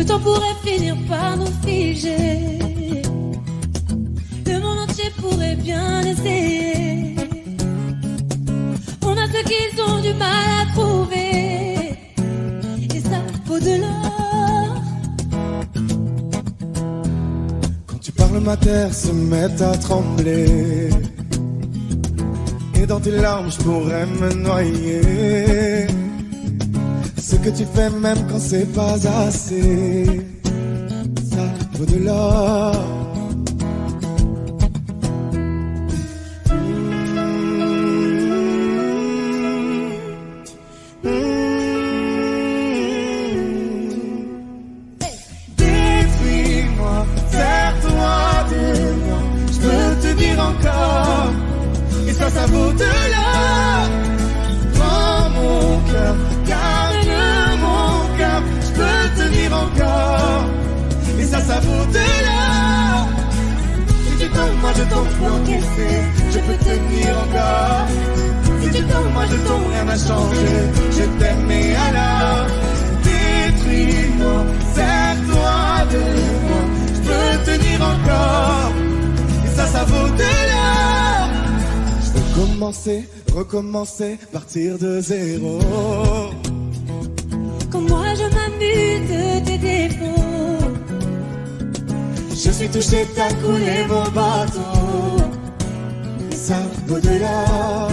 Le temps pourrait finir par nous figer. Le monde entier pourrait bien essayer. On a ce qu'ils ont du mal à trouver. Et ça vaut de l'or. Quand tu parles, ma terre se met à trembler. Et dans tes larmes, je pourrais me noyer. Ce que tu fais même quand c'est pas assez, ça vaut de l'or. Détruis-moi, serre-toi de moi, je peux te dire encore, et ça vaut de l'or. Prends mon cœur, garde mon cœur, je peux tenir encore, et ça vaut de l'or. Si tu tombes, moi je tombe pour encaisser, je peux tenir encore. Si tu tombes, moi je tombe, rien n'a changé, je t'aime et alors détruis-moi, serre-toi de moi, je peux tenir encore, et ça vaut de l'or. Je veux commencer, recommencer, partir de zéro. Quand moi je m'amuse de tes défauts, Je suis touché, t'as coulé mon bateau, et ça vaut de l'or.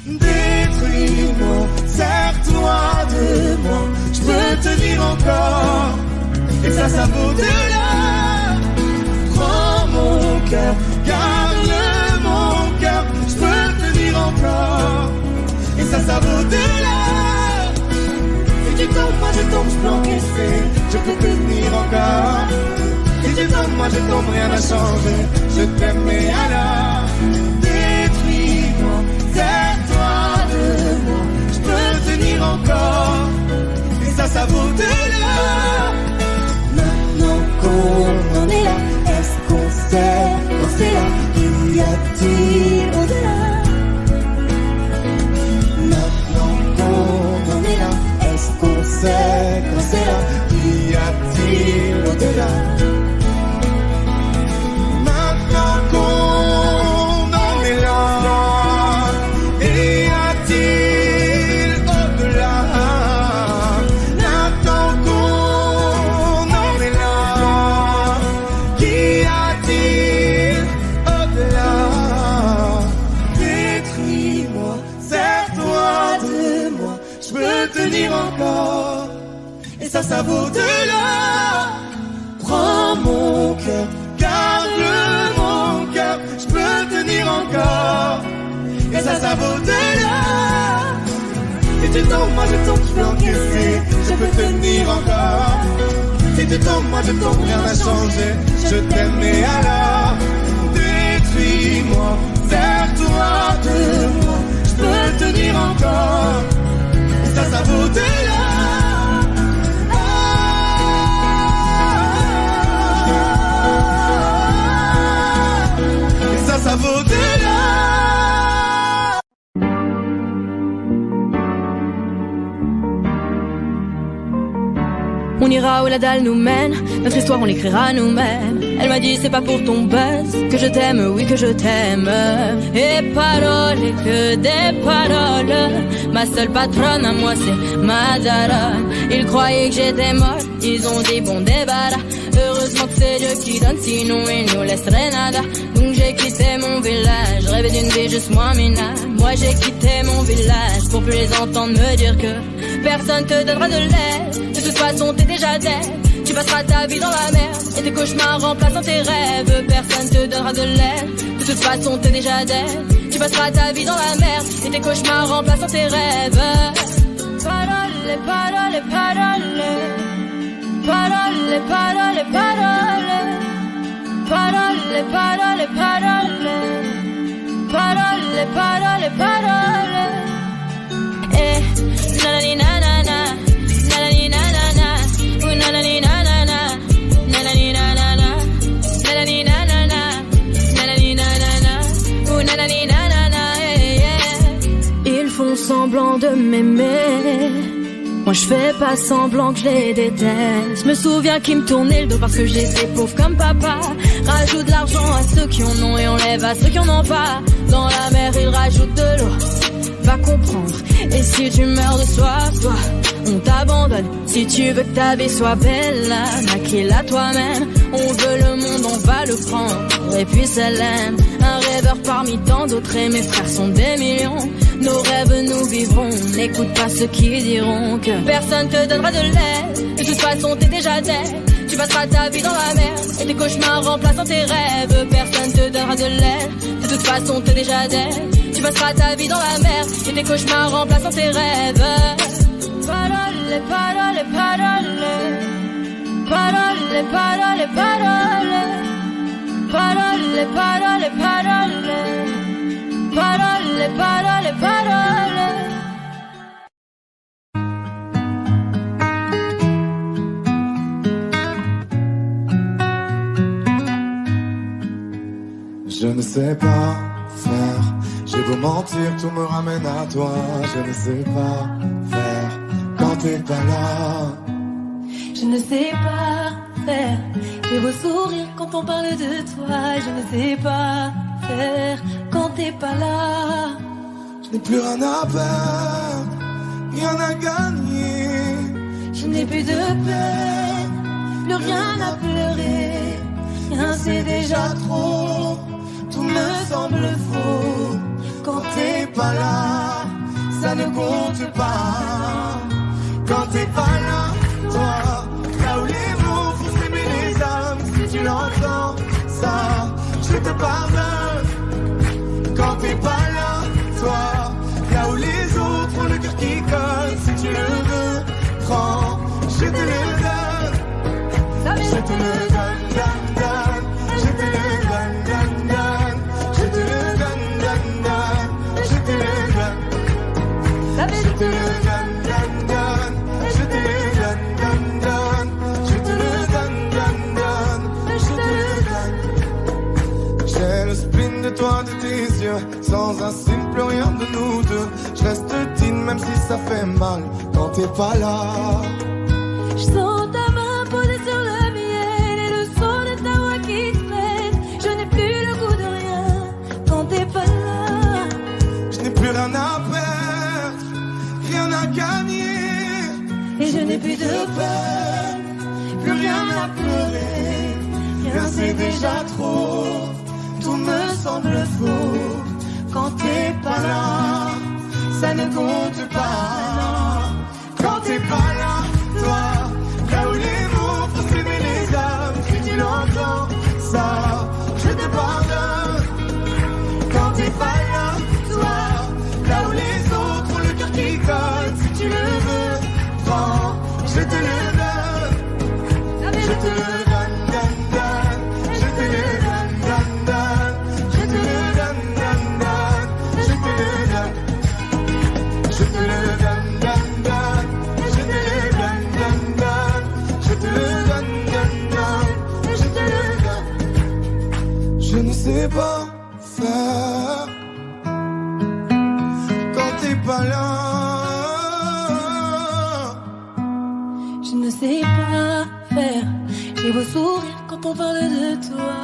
Détruis-moi, serre-toi de moi, je peux tenir encore, et ça vaut de l'or. Prends mon cœur, garde mon cœur, je peux tenir encore, et ça vaut de l'or. Si tu tombes, moi je tombe, je peux encaisser, je peux tenir encore. Si tu tombes, moi je tombe, rien n'a changé, je t'aime et alors détruis-moi, serre-toi de moi, je peux tenir encore, et ça vaut de l'or. maintenant qu'on en est là, est-ce qu'on sait quand c'est là? Y a-t-il au-delà? Maintenant qu'on en est là, est-ce qu'on sait quand c'est là? Y a-t-il au-delà? Maintenant qu'on en est là, y a-t-il au-delà? Maintenant qu'on en est là, y a-t-il au-delà? Détruis-moi, serre-toi de moi, je peux tenir encore, et ça vaut de l'or. Prends mon cœur, garde mon cœur, je peux tenir encore, et ça vaut de l'or. Si tu tombes, moi je tombe, je peux encaisser, je peux tenir encore. Si tu tombes, moi je tombe, rien n'a changé, je t'aime et alors détruis-moi, serre-toi de moi, je peux tenir encore, et ça vaut de l'or. Ça vaut de l'or. On ira où la dalle nous mène, notre histoire on l'écrira nous-mêmes. Elle m'a dit c'est pas pour ton buzz que je t'aime, oui que je t'aime. Et paroles, et que des paroles. Ma seule patronne à moi c'est ma daronne. Ils croyaient que j'étais morte, ils ont dit bon débarras. Heureusement que c'est Dieu qui donne, sinon il nous laisserait nada. Donc j'ai quitté mon village, rêvé d'une vie juste moins minable. Moi j'ai quitté mon village pour plus les entendre me dire que personne te donnera de l'aide. De toute façon t'es déjà dead, tu passeras ta vie dans la merde. Et tes cauchemars remplaçant tes rêves, personne te donnera de l'aide. De toute façon t'es déjà dead, tu passeras ta vie dans la merde. Et tes cauchemars remplaçant tes rêves. Parole, parole, parole. Parole, parole, parole. Parole, parole, parole. Parole, parole, parole. Eh, nanani nanana, nanani nanana, nanani nanana, nanani nanana, nanani semblant de m'aimer. Moi je fais pas semblant que je les déteste. Je me souviens qu'ils me tournaient le dos parce que j'étais pauvre comme papa. Rajoute de l'argent à ceux qui en ont et enlève à ceux qui en ont pas. Dans la mer ils rajoutent de l'eau, va comprendre. Et si tu meurs de soif, toi, on t'abandonne. Si tu veux que ta vie soit belle, maquille-la toi-même. On veut le monde, on va le prendre. Et puis c'est l'aime. Un rêveur parmi tant d'autres et mes frères sont des millions. Nos rêves nous vivrons. N'écoute pas ceux qui diront que personne te donnera de l'aide. De toute façon t'es déjà dead. Tu passeras ta vie dans la merde et tes cauchemars remplaçant tes rêves. Personne te donnera de l'aide. De toute façon t'es déjà dead. Tu passeras ta vie dans la merde et tes cauchemars remplaçant tes rêves. Parole, parole, parole. Parole, parole, parole. Parole, parole, parole. Parole, parole, parole. Je ne sais pas faire. J'ai beau mentir, tout me ramène à toi. Je ne sais pas faire quand t'es pas là. Je ne sais pas faire. J'ai beau sourire quand on parle de toi. Je ne sais pas faire quand t'es pas là. Je n'ai plus rien à perdre, rien à gagner. Je n'ai plus de peine, plus rien à pleurer. Rien c'est déjà trop, tout me semble faux. Quand t'es pas là, ça ne compte pas. Quand t'es pas là, toi, là où les mots font s'aimer les âmes. Si tu l'entends, ça, je te pardonne. Quand t'es pas là, toi, là où les autres ont le cœur qui colle. Si tu le veux, prends, je te le donne. Je te le donne, donne, donne. Je te le donne, donne, donne. Je te le donne, donne, donne. Je te le donne. Je te le donne, donne, donne. Je te le donne, donne, donne. Je te le donne, donne, donne. Je te le donne. J'ai le spin de toi, de tes yeux. Sans un signe, plus rien de nous deux. Je reste digne même si ça fait mal. Quand t'es pas là. Je sens ta main posée sur la mienne et le son de ta voix qui traîne. Je n'ai plus le goût de rien quand t'es pas là. Je n'ai plus rien à perdre, rien à gagner. Et je n'ai plus de peine, plus rien à pleurer. Rien c'est déjà trop, tout me semble faux. Quand t'es pas là, ça ne compte pas. Quand t'es pas là, toi, là où les mots font s'aimer les âmes. Si tu l'entends, ça, je te pardonne. Quand t'es pas là, toi, là où les autres ont le cœur qui colle. Si tu le veux, prends, je te le donne. Je te le donne, donne, donne. Je te le donne, donne, donne. Je te le donne, donne, donne. Je te le donne. Je te le donne, donne, donne. Je te le donne, donne, donne. Je te le donne, donne, donne. Je te le donne. Je ne sais pas faire quand t'es pas là. Je ne sais pas faire. J'ai beau sourire quand on parle de toi.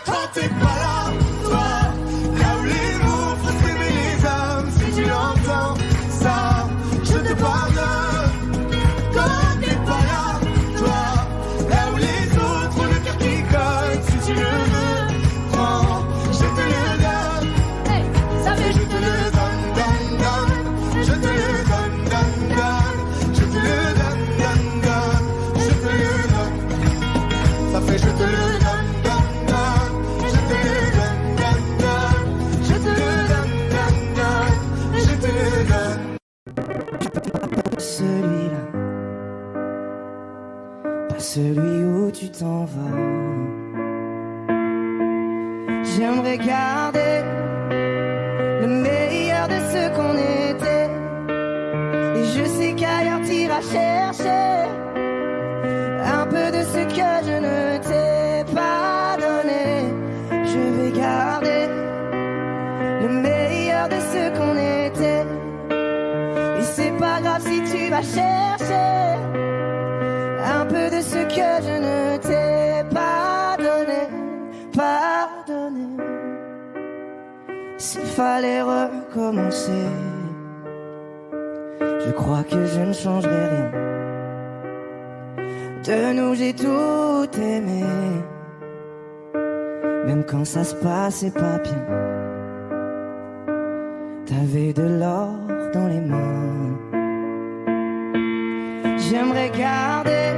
Quand t'es pas là, toi, là où les mots font s'aimer les âmes. Si tu l'entends, ça, je te pardonne. Quand t'es pas là, toi, là où les autres ont le cœur qui colle. Si tu le veux, prends, je te le donne. Hey, ça fait Je te le donne, donne, donne. Je te le donne, donne, donne. Je te le donne, donne, donne. Je te le donne. Ça fait je te le donne, donne, donne. Je te le donne, donne, donne. Je te le donne, donne, donne. Je te le donne. Celui-là, pas celui où tu t'en vas. J'aimerais garder le meilleur de ce qu'on était. Et je sais qu'ailleurs t'iras chercher un peu de ce que je ne t'ai pas donné. Je vais garder tu vas chercher un peu de ce que je ne t'ai pas donné, pardonné. S'il fallait recommencer, je crois que je ne changerai rien. De nous j'ai tout aimé, même quand ça se passait pas bien. T'avais de l'or dans les mains. J'aimerais garder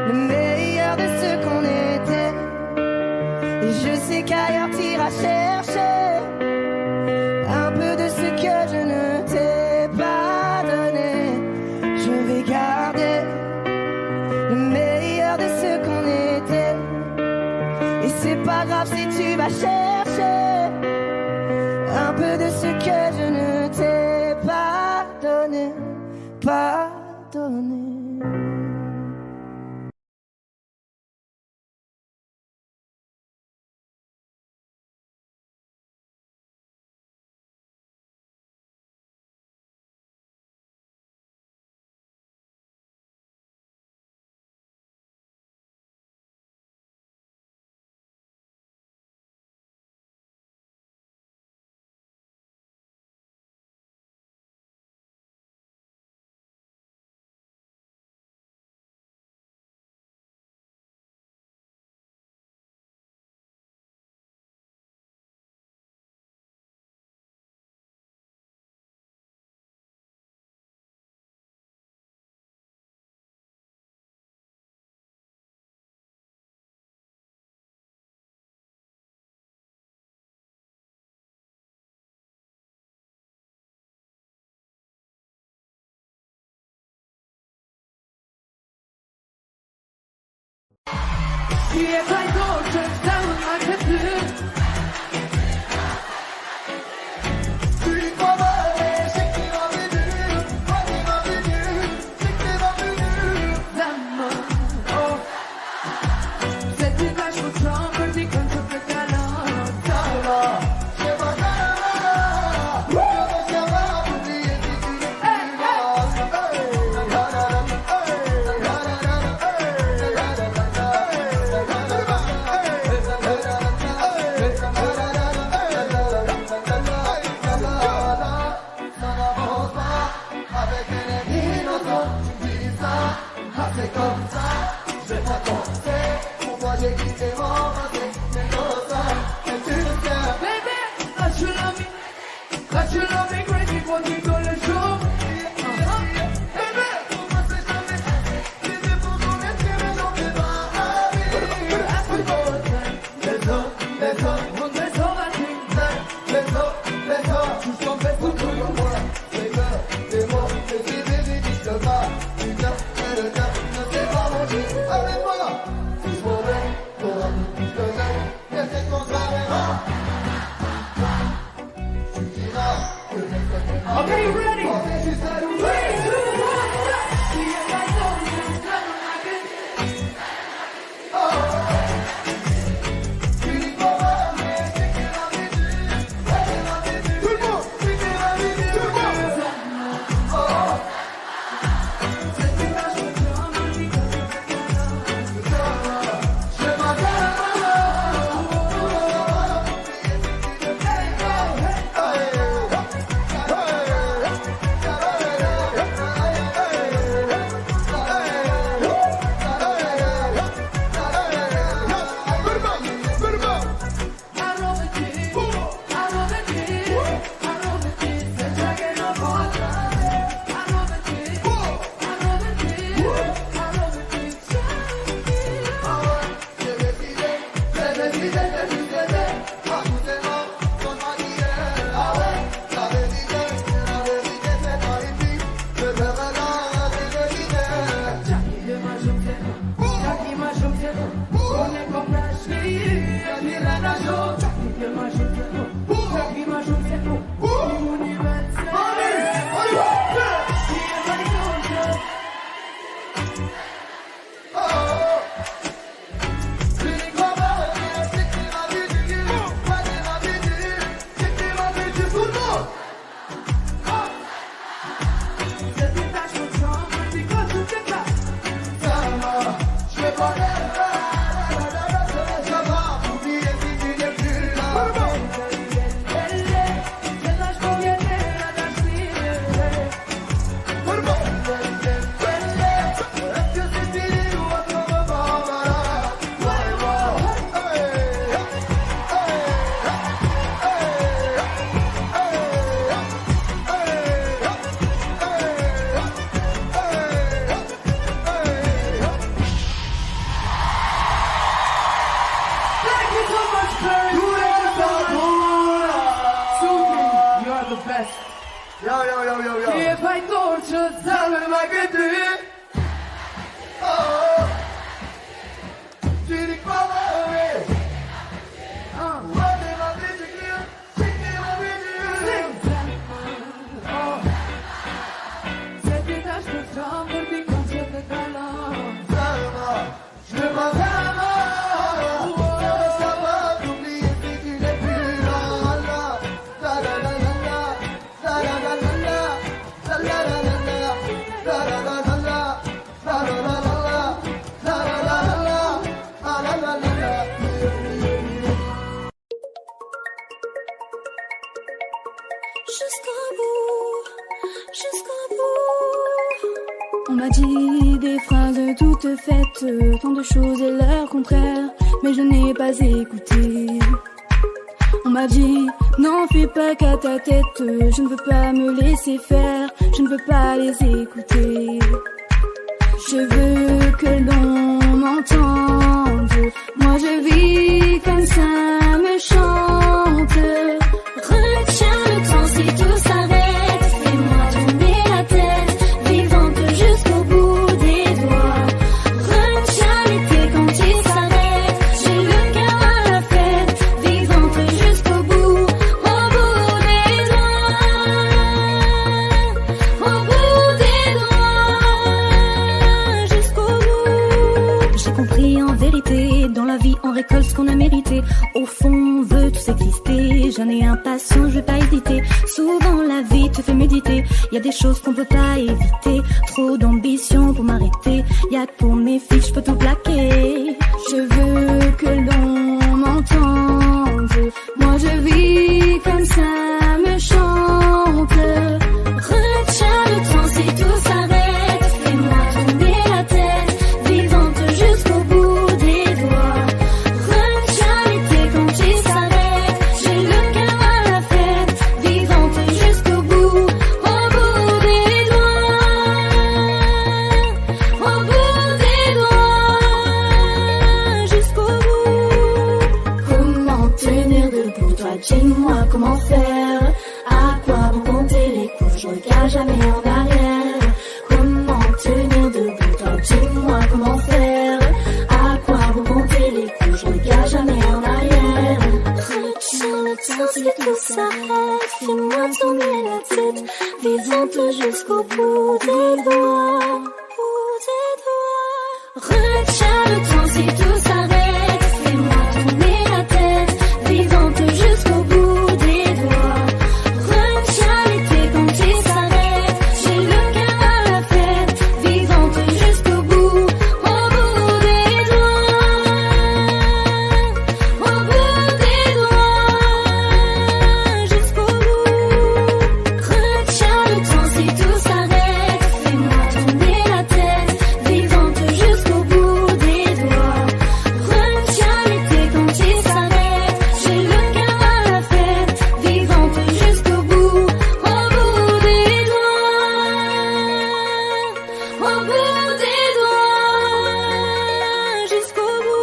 le meilleur de ce qu'on était. Et je sais qu'ailleurs t'iras chercher un peu de ce que je ne t'ai pas donné. Je vais garder le meilleur de ce qu'on était. Et c'est pas grave si tu vas chercher un peu de ce que je ne t'ai pas donné, pardonné. Qui est pas d'autre, ça me manque plus. Tu vas aller, c'est qui va venir, toi qui va venir, c'est qui va venir. L'amour, oh. Cette image me tremble, dit comme je peux câlin. Ça va, c'est pas ça. Je vais savoir oublier si tu n'es plus là. C'est comme ça, je vais t'attendre. Pour moi j'ai quitté mon passé, c'est comme ça, et tu le sais. Baby, that you love me, that you love me crazy when we go to show. Bébé, pour moi c'est jamais l'idée pour qu'on est tiré dans tes bras. Les autres, les autres, On est sur la ligne. les autres, tout sont faits pour tout le monde. Les cœurs, les mots, les idées, les disques de bas. Du cœur, et le cœur, ne sait pas mentir. Avec moi, si je m'aurais, pour un peu plus que j'aime, qu'est-ce qu'on s'arrêtera? Tu diras que je serai. Okay, you ready? Okay, tu sais où 3, 2, 1, stop. Qui est pas d'autre, ça me manque plus. tu dis qu'on va aller, c'est qui va venir, c'est qui va venir. Tout le monde, c'est qui va venir, tout le monde. Cette image me tremble, dit comme je peux câlin. Je m'appelle Che fai dolce, Salve che te. Oh, ti ricordi? On m'a dit des phrases toutes faites, tant de choses et leur contraire, mais je n'ai pas écouté. On m'a dit, n'en fais pas qu'à ta tête, je ne veux pas me laisser faire, je ne veux pas les écouter. Je veux que l'on m'entende, moi je vis comme ça me chante. Retiens le temps si tout s'arrête, fais-moi tourner la tête, vivante jusqu'au bout des doigts. Retiens l'été quand il s'arrête, j'ai le cœur à la fête, vivante jusqu'au bout, au bout des doigts, au bout des doigts, jusqu'au bout. J'ai compris en vérité, dans la vie on récolte ce qu'on a mérité. Au fond on veut tous exister, j'en ai impatient, je vais pas hésiter. Souvent la vie te fait méditer, y a des choses qu'on peut pas éviter. Trop d'ambition pour m'arrêter, y'a que pour mes filles je peux tout plaquer. Je veux que l'on m'entende, moi je vis comme ça me chante. Retiens le temps si tout s'arrête, fais-moi tourner la tête, vivante jusqu'au bout des doigts. Retiens l'été quand il s'arrête, j'ai le cœur à la fête, vivante jusqu'au bout, au bout des doigts, au bout des doigts, jusqu'au bout. Comment tenir debout, toi dis-moi comment faire, à quoi vont compter les coups, je regarde jamais en arrière. Comment tenir debout, toi dis-moi comment faire, à quoi vont compter les coups, je regarde jamais en arrière. Retiens le temps si tout s'arrête, fais-moi tourner la tête, vivante jusqu'au bout des doigts, bout des doigts. Retiens le temps si tout s'arrête, fais-moi tourner la tête, vivante jusqu'au bout des doigts. Retiens l'été quand il s'arrête, j'ai le cœur à la fête, vivante jusqu'au bout, au bout des doigts, au bout des doigts, jusqu'au bout. Retiens le temps si tout s'arrête, fais-moi tourner la tête, vivante jusqu'au bout des doigts. Retiens l'été quand il s'arrête, j'ai le cœur à la fête, vivante jusqu'au bout, au bout des doigts, au bout des doigts, jusqu'au bout.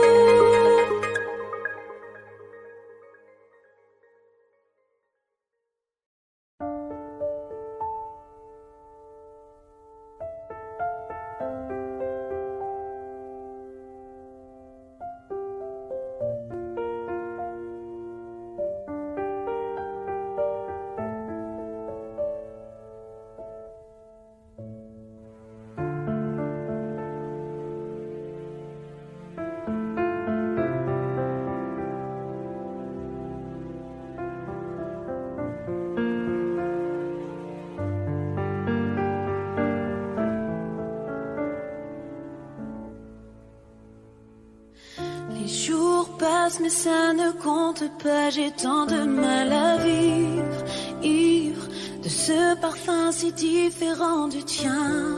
Les jours passent mais ça ne compte pas, j'ai tant de mal à vivre, ivre de ce parfum si différent du tien.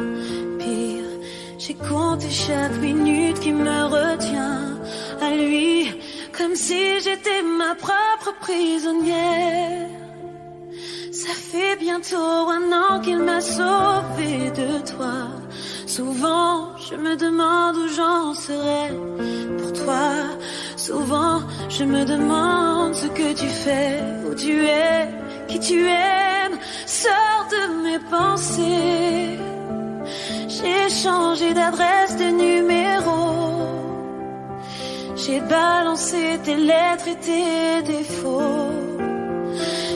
Pire, j'ai compté chaque minute qui me retient à lui, comme si j'étais ma propre prisonnière. Ça fait bientôt 1 an qu'il m'a sauvée de toi. Souvent, je me demande où j'en serais pour toi. Souvent, je me demande ce que tu fais, où tu es, qui tu aimes. Sors de mes pensées. J'ai changé d'adresse, de numéro. J'ai balancé tes lettres et tes défauts.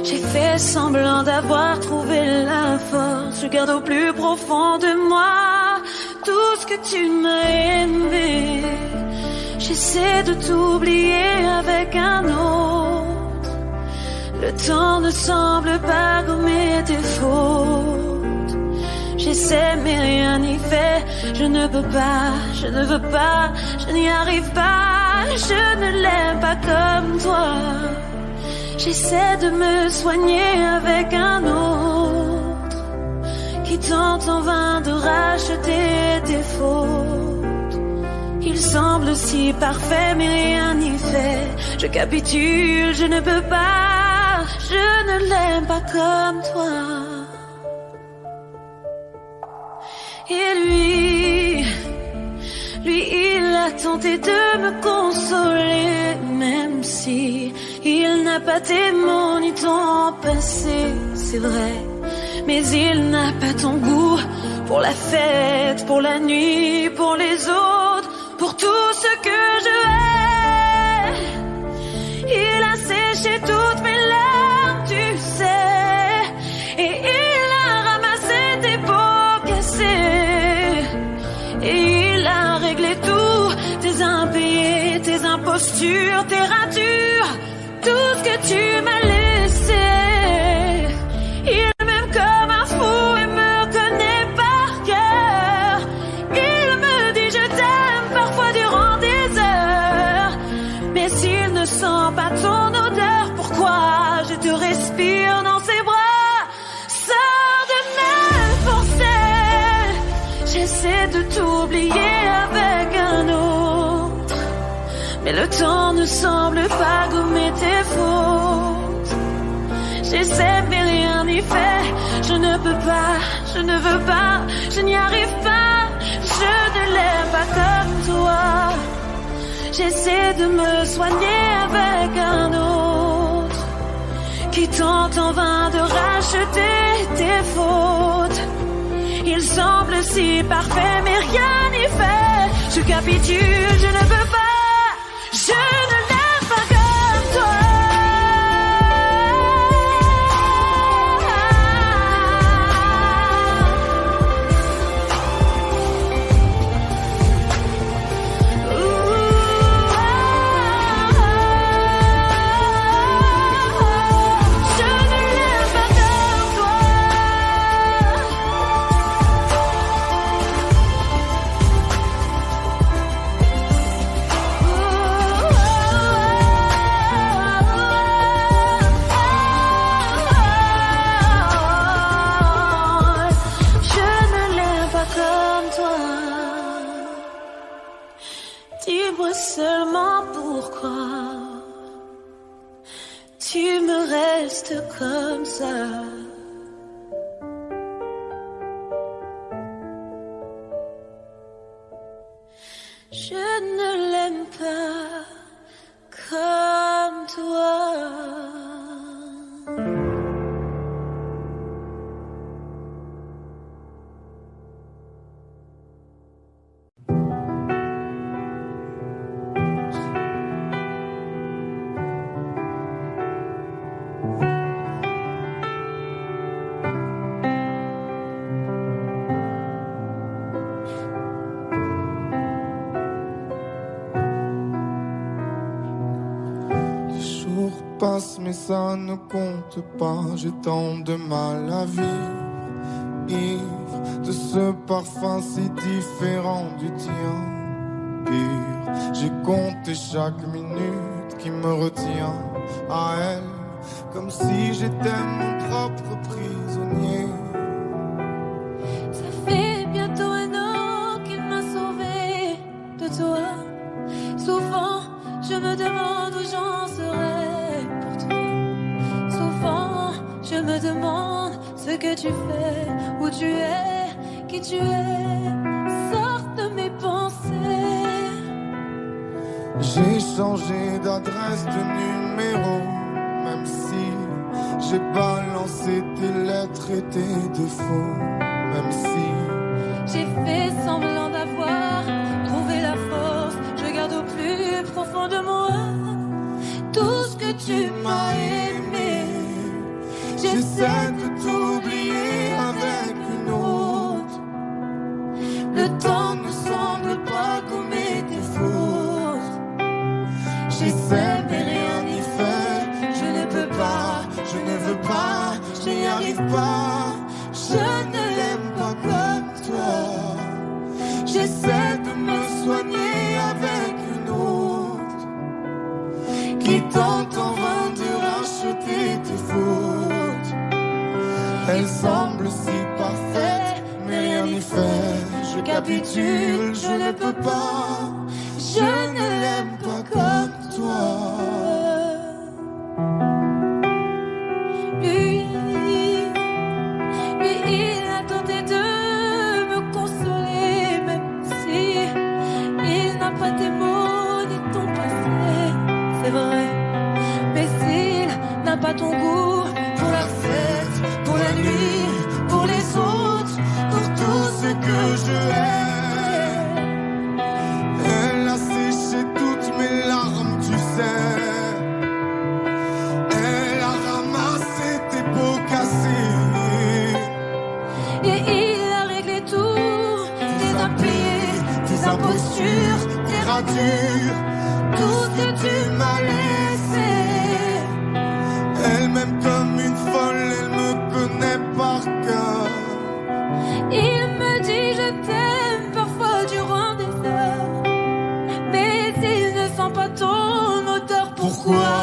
J'ai fait semblant d'avoir trouvé la force. Je garde au plus profond de moi tout ce que tu m'as aimé. J'essaie de t'oublier avec un autre. Le temps ne semble pas gommer tes fautes. J'essaie mais rien n'y fait. Je ne peux pas, je ne veux pas, je n'y arrive pas. Je ne l'aime pas comme toi. J'essaie de me soigner avec un autre qui tente en vain de racheter tes fautes. Il semble si parfait mais rien n'y fait. Je capitule, je ne peux pas. Je ne l'aime pas comme toi. Et lui, il a tenté de me consoler, même si il n'a pas tes mots ni ton passé, c'est vrai. Mais il n'a pas ton goût pour la fête, pour la nuit, pour les autres, pour tout ce que je hais. Il a séché toutes mes larmes, tu sais, et il a ramassé tes pots cassés. Et il a réglé tout, tes impayés, tes impostures, tes ratures, tout ce que tu m'as laissé. Il m'aime comme un fou et me connaît par cœur. Il me dit je t'aime parfois durant des heures. Mais s'il ne sent pas ton odeur, pourquoi je te respire dans ses bras? Sors de me forcer. J'essaie de t'oublier avec un autre, mais le temps ne semble pas gommer tes fautes. J'essaie mais rien n'y fait. Je ne peux pas, je ne veux pas, je n'y arrive pas. Je ne l'aime pas comme toi. J'essaie de me soigner avec un autre qui tente en vain de racheter tes fautes. Il semble si parfait mais rien n'y fait. Je capitule, je ne peux pas. Je ne l'aime pas comme toi. Je ne l'aime pas comme toi. Dis-moi seulement pourquoi tu me restes comme ça. Je ne l'aime pas comme toi. Passe mais ça ne compte pas. J'ai tant de mal à vivre, ivre de ce parfum si différent du tien. Pur, j'ai compté chaque minute qui me retient à elle, comme si j'étais mon propre prisonnier. Ça fait bientôt un an qu'il m'a sauvé de toi. Souvent, je me demande où j'en serais. Je me demande ce que tu fais, où tu es, qui tu es. Sors de mes pensées. J'ai changé d'adresse, de numéro, même si J'ai balancé tes lettres et tes défauts, même si j'ai fait semblant d'avoir trouvé la force. Je garde au plus profond de moi tout ce que tu m'as aimé. J'essaie de t'oublier avec une autre. Le temps ne semble pas gommer tes fautes. J'essaie mais rien n'y fait. Je ne peux pas, je ne veux pas, je n'y arrive pas. Je ne l'aime pas comme toi. J'essaie de me soigner avec une autre qui tente en vain de racheter tes fautes. Elle semble si parfaite, mais rien n'y fait. Je capitule, je ne peux pas. Je ne l'aime pas comme toi. Lui, il a tenté de me consoler, même si il n'a pas tes mots ni ton passé. C'est vrai, mais s'il n'a pas ton goût pour la fête, pour la nuit, pour les autres, pour tout ce que je hais. elle a séché toutes mes larmes, tu sais. Elle a ramassé tes pots cassés. Et il a réglé tout, tes impayés, tes impostures, tes ratures, tout ce que tu m'as laissé. Elle m'aime comme une folle, elle me connaît par cœur. Il me dit je t'aime parfois durant des heures, mais il ne sent pas ton odeur. Pourquoi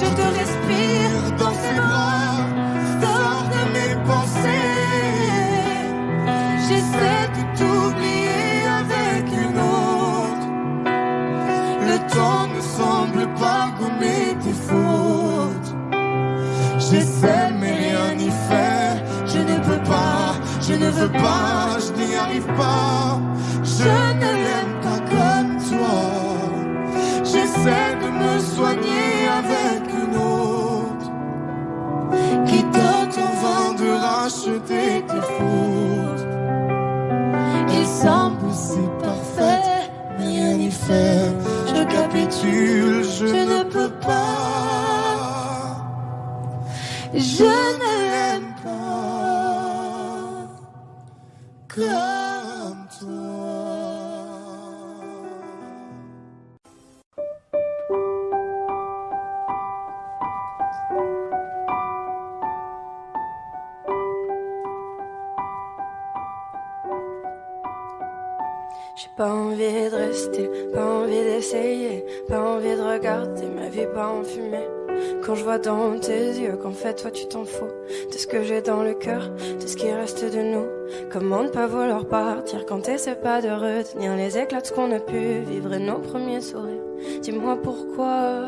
je te respire dans ses bras, sors de mes pensées. J'essaie de t'oublier avec une autre. Le temps ne semble pas gommer tes fautes. J'essaie mais rien n'y fait. Je ne peux pas, Je ne veux pas, je n'y arrive pas. je ne l'aime pas comme toi. J'essaie de me soigner avec une autre Qui tente en vain de racheter tes fautes. Il semble Si parfaite, mais rien n'y fait. je capitule, Je je ne peux pas. Je ne l'aime pas comme toi. J'ai pas envie de rester, pas envie d'essayer, pas envie de regarder ma vie pas en fumée. Quand je vois dans tes yeux qu'en fait toi tu t'en fous de ce que j'ai dans le cœur, de ce qui reste de nous. Comment ne pas vouloir partir quand t'essaies pas de retenir les éclats de ce qu'on a pu vivre et nos premiers sourires. Dis-moi pourquoi.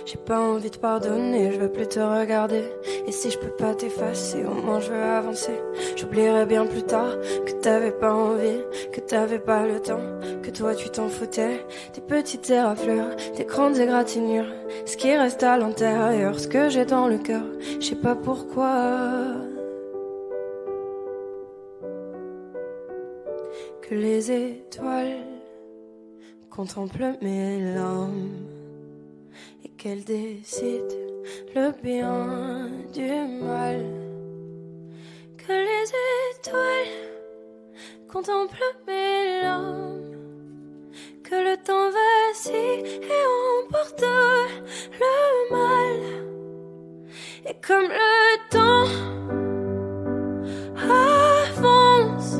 J'ai pas envie de pardonner, je veux plus te regarder. Et si je peux pas t'effacer, au moins je veux avancer. J'oublierai bien plus tard que t'avais pas envie, que t'avais pas le temps, que toi tu t'en foutais. Des petites éraflures, des grandes égratignures, ce qui reste à l'intérieur, ce que j'ai dans le cœur, je sais pas pourquoi. Que les étoiles contemplent mes larmes et qu'elle décide le bien du mal. Que les étoiles contemplent mes larmes, que le temps vacille et emporte le mal. Et comme le temps avance,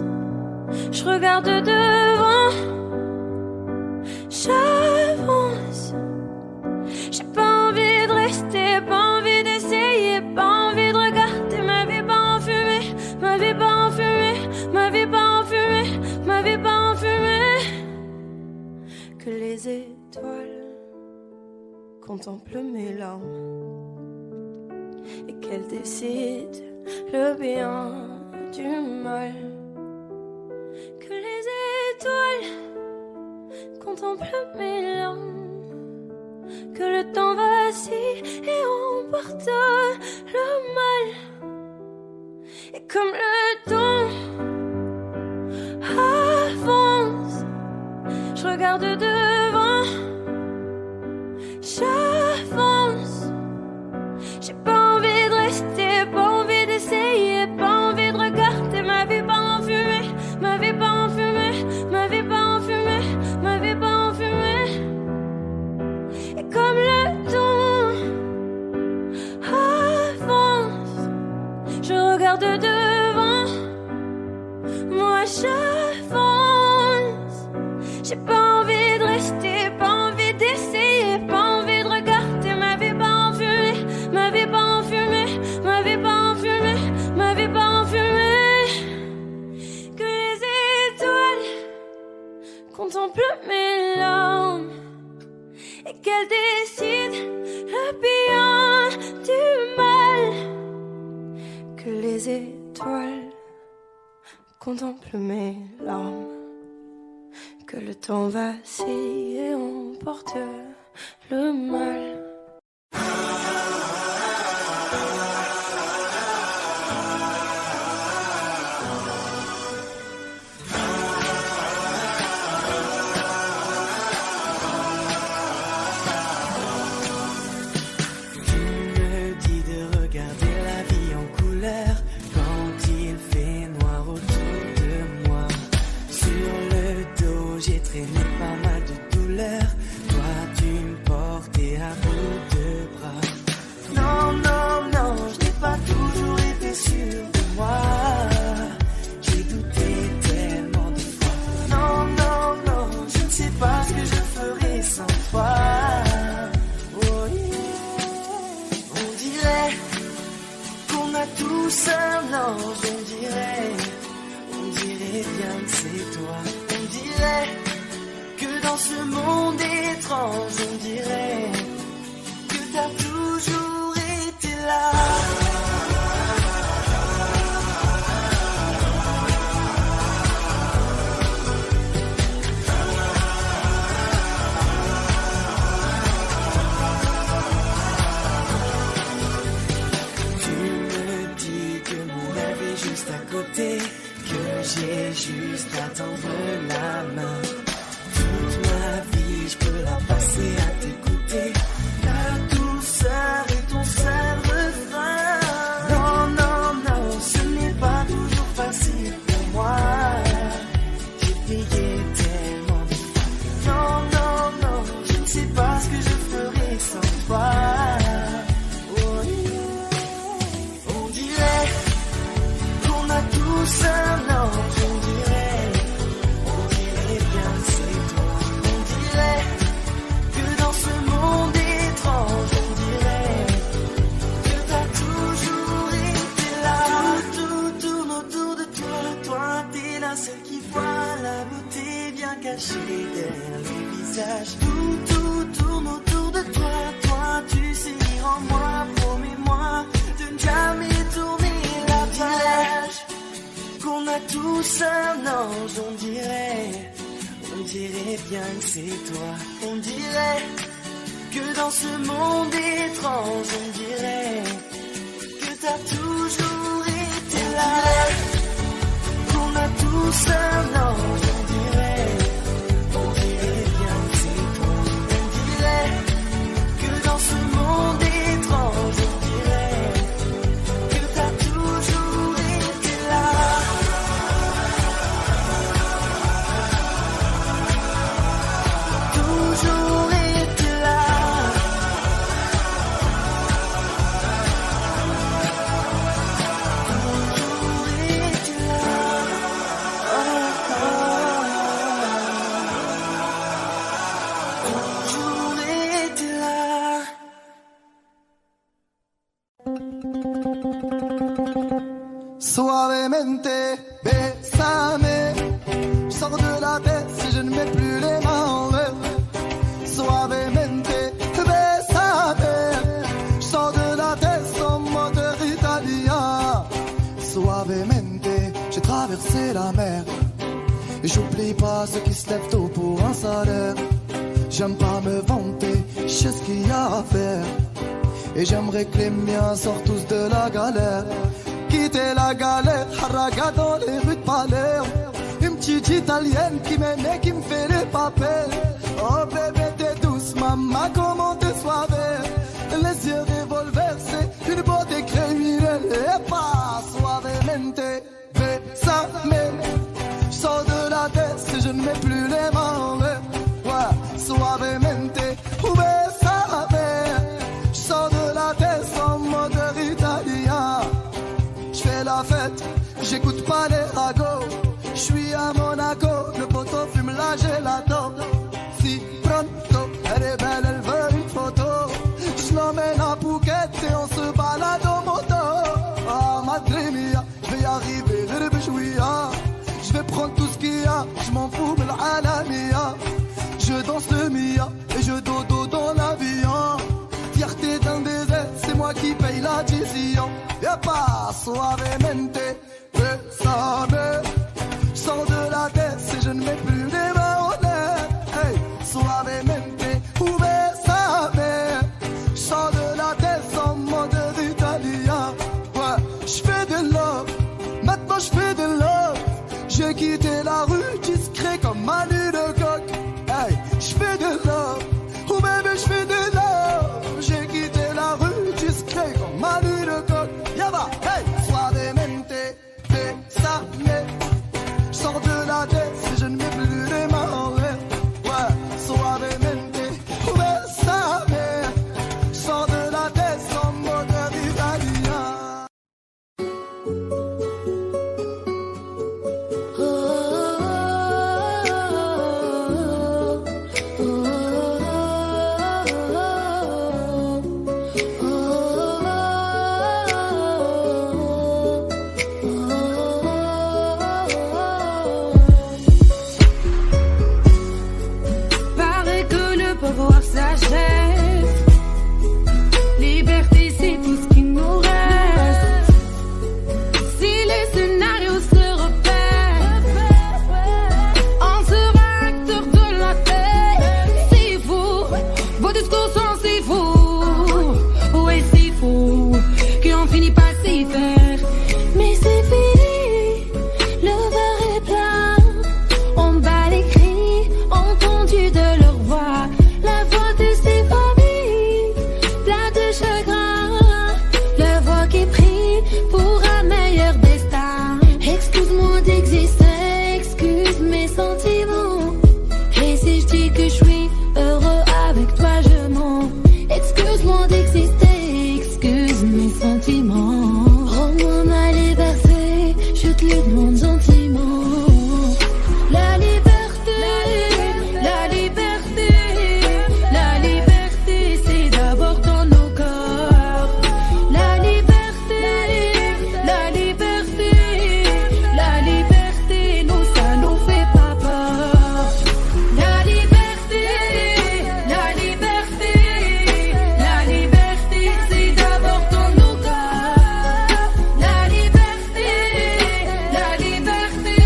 je regarde devant, j'avance. J'ai pas envie de rester, pas envie d'essayer, pas envie de regarder ma vie pas en fumée, ma vie pas en fumée, ma vie pas en fumée, ma vie pas en fumée. Que les étoiles contemplent mes larmes et qu'elles décident le bien du mal. Que les étoiles contemplent mes larmes, que le temps vacille et emporte le mal. Et comme le temps avance, je regarde devant, j'avance. J'ai pas envie de rester, pas envie d'essayer, pas envie de regarder ma vie pas en fumée, ma vie pas en fumée, ma vie pas en fumée, ma vie pas en fumée. Et comme le temps avance, je regarde devant, moi j'avance. J'ai pas envie de rester, pas envie d'essayer, pas envie de regarder ma vie pas en fumée, ma vie pas en fumée, ma vie pas en fumée, ma vie pas en fumée. Que les étoiles contemplent mes larmes et qu'elles décident le bien du mal. Que les étoiles contemplent mes larmes, que le temps vacille et emporte le mal. Suavemente, bésame. Je sors de la tête si je ne mets plus les mains en l'air. Suavemente, bésame. Je sors de la tête sans moteur italien. Suavemente, j'ai traversé la mer. Et j'oublie pas ceux qui se lèvent tôt pour un salaire. J'aime pas me vanter, je sais ce qu'il y a à faire. Et j'aimerais que les miens sortent tous de la galère. Quitter la galère, haraga dans les rues de Palerme. Une petite italienne qui m'aime et qui me fait les papels. Oh bébé t'es douce, maman comment t'es soivée. Les yeux revolver, c'est une beauté criminelle. Et pas suavemente, bésame. Je sors de la tête et je ne mets plus les mains en l'air. Ouais, suavemente, bésame. Je sors de la tête en mode italien. Je fais la fête, j'écoute pas les ragots. Je suis à Monaco, le poteau fume la gelato. Si pronto, elle est belle, elle veut une photo. Je l'emmène à Phuket et on se balade en moto. Ah, madre mia, je vais y arriver, je vais prendre tout ce qu'il y a, je m'en fous de l'alamia. Je danse le mia et je dodo dans l'avion. Fierté d'un désert, c'est moi qui paye la décision. Y'a pas suavemente, bésame. Je sors de la tête et je ne mets plus les mains en l'air. Hey, suavemente, bésame. Je sors de la tête en mode italien. Ouais, je fais de love, maintenant je fais de love. J'ai quitté la rue discret comme Manu de coq. Hey, je fais de love, ou même je fais de love. J'ai quitté la rue discret comme Manu de coq. Yaba, hey, suavemente, bésame. Je sors de la tête si je ne mets plus les mains en l'air. Ouais, suavemente, bésame. Je sors de la tête en mode italien. Liberté, c'est tout ce qui nous reste. Si les scénarios se repèrent, on sera acteur de la paix. C'est vous, vos discours sont si fous. Ouais, c'est fou qu'on finit pas s'y faire. Mais c'est fini, le verre est plein. On bat les cris entendus de leur voix. La voix de ses familles, plein de chagrin. La voix qui prie pour un meilleur destin. Excuse-moi d'exister, excuse mes sentiments. Et si je dis que je suis heureux avec toi, je mens. Excuse-moi d'exister, excuse mes sentiments. Rends-moi ma liberté, je te le demande gentiment. La liberté, la liberté. La liberté, c'est d'abord dans nos corps. La liberté, la liberté. La liberté, nous, ça nous fait pas peur. La liberté, la liberté. La liberté, c'est d'abord dans nos corps. La liberté, la liberté.